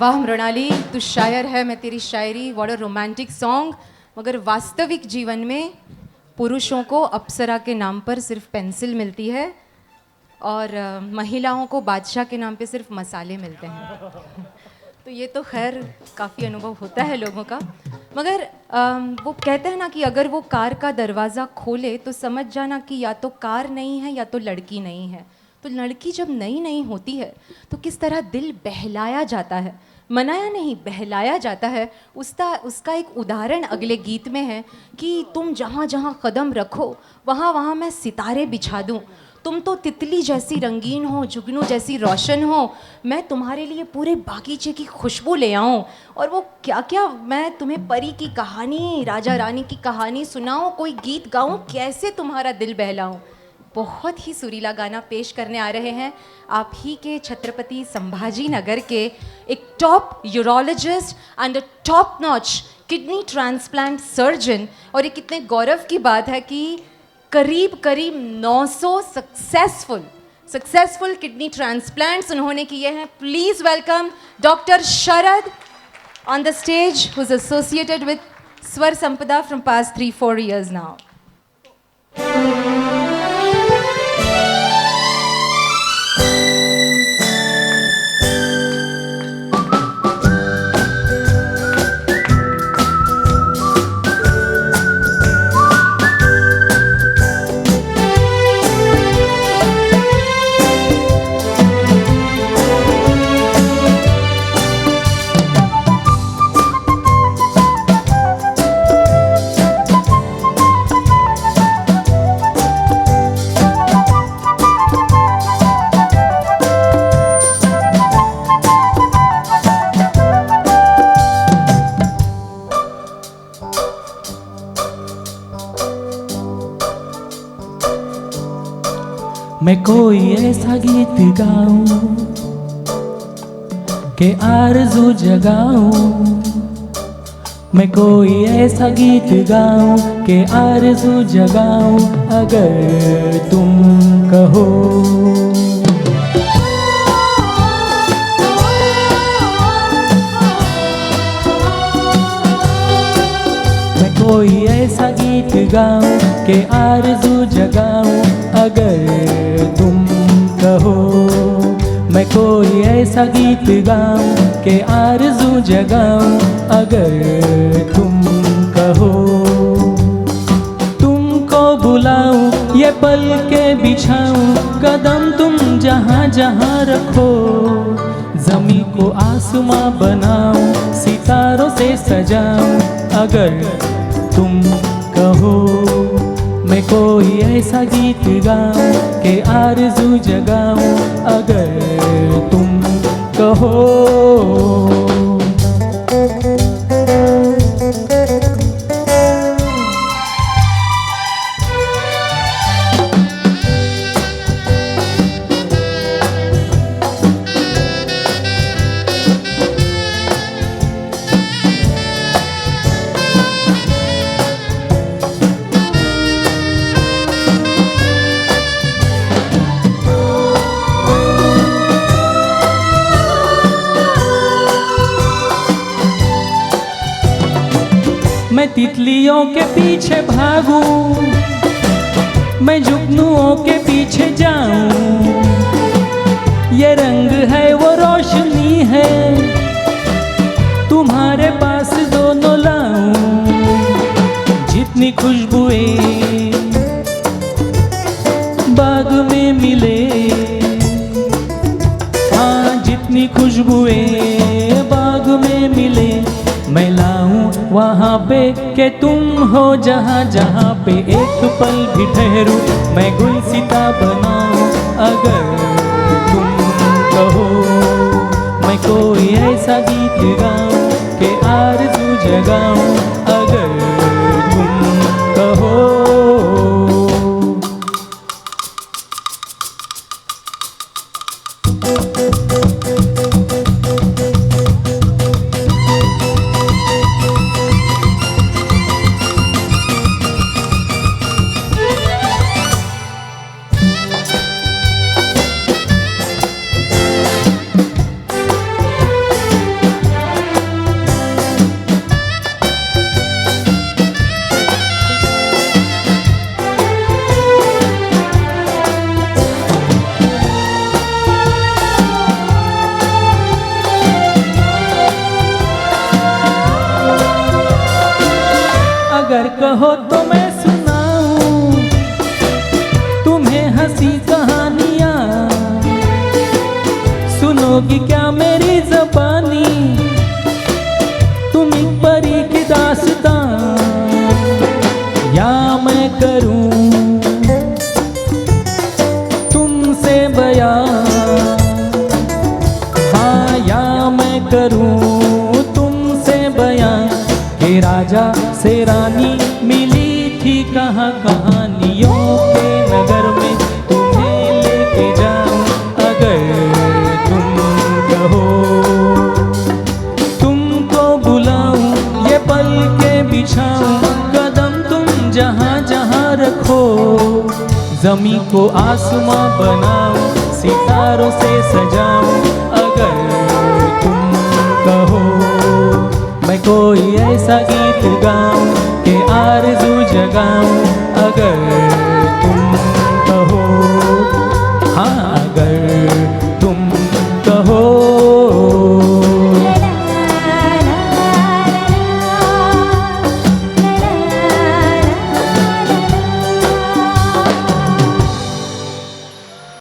वाह मृणाली, तू शायर है, मैं तेरी शायरी। What a romantic song. मगर वास्तविक जीवन में पुरुषों को अप्सरा के नाम पर सिर्फ पेंसिल मिलती है और महिलाओं को बादशाह के नाम पे सिर्फ मसाले मिलते हैं। तो ये तो खैर काफ़ी अनुभव होता है लोगों का। मगर वो कहते हैं ना कि अगर वो कार का दरवाज़ा खोले तो समझ जाना कि या तो कार नहीं है या तो लड़की नहीं है। तो लड़की जब नई नई होती है तो किस तरह दिल बहलाया जाता है, मनाया नहीं बहलाया जाता है। उसका एक उदाहरण अगले गीत में है कि तुम जहाँ जहाँ कदम रखो वहाँ वहाँ मैं सितारे बिछा दूँ। तुम तो तितली जैसी रंगीन हो, जुगनू जैसी रोशन हो, मैं तुम्हारे लिए पूरे बागीचे की खुशबू ले आऊँ। और वो क्या क्या, मैं तुम्हें परी की कहानी, राजा रानी की कहानी सुनाऊँ, कोई गीत गाऊँ, कैसे तुम्हारा दिल बहलाऊँ। बहुत ही सुरीला गाना पेश करने आ रहे हैं आप ही के छत्रपति संभाजी नगर के एक top urologist and a top notch kidney transplant surgeon. और ये कितने गौरव की बात है कि करीब 900 सक्सेसफुल किडनी ट्रांसप्लांट्स उन्होंने किए हैं। Please welcome doctor Sharad on the stage, who is associated with स्वर संपदा फ्रॉम पास्ट 3-4 years नाउ। मैं कोई ऐसा गीत गाऊं के आरज़ू जगाऊं। मैं कोई ऐसा गीत गाऊं के आरज़ू जगाऊं, अगर तुम कहो। मैं कोई ऐसा गीत गाऊं के आरज़ू जगाऊं, अगर तुम कहो। मैं कोई ऐसा गीत गाऊं के आरज़ू जगाऊं, अगर तुम कहो। तुमको बुलाऊं, ये पल के बिछाऊं, कदम तुम जहाँ जहाँ रखो। ज़मीं को आसमां बनाऊं, सितारों से सजाऊं, अगर तुम कहो। मैं कोई ऐसा गीत गाऊं के आरज़ू जगाऊं, अगर तुम कहो। मैं तितलियों के पीछे भागूं, मैं जुगनुओं के पीछे जाऊं। ये रंग है वो रोशनी है, तुम्हारे पास दोनों लाऊं। जितनी खुशबुएं बाग में मिले, हाँ जितनी खुशबुएं बाग में मिले, मैं लाऊं वहाँ पे के तुम हो जहाँ जहाँ पे एक पल भी ठहरूं। मैं गुलसिता बनाऊं, अगर तुम कहो। मैं कोई ऐसा गीत गाऊं के आरज़ू जगाऊं, अगर तुम कहो। कहो तो मैं सुनाऊं तुम्हें हंसी कहानियां, सुनोगी क्या मेरी ज़बानी, तुम एक परी की दास्तां, या मैं करूं तुमसे बयां, हाँ या मैं करूं तुमसे बयां, कि राजा से रानी मिली थी कहाँ कहानियों के नगर में, तुम्हें लेके जाऊं अगर तुम कहो, तुमको बुलाऊं ये पल के बिछाऊं, कदम तुम जहाँ जहाँ रखो, ज़मीं को आसमां बनाऊं, सितारों से सजाऊं अगर तुम कहो, मैं कोई ऐसा गीत गाऊं कि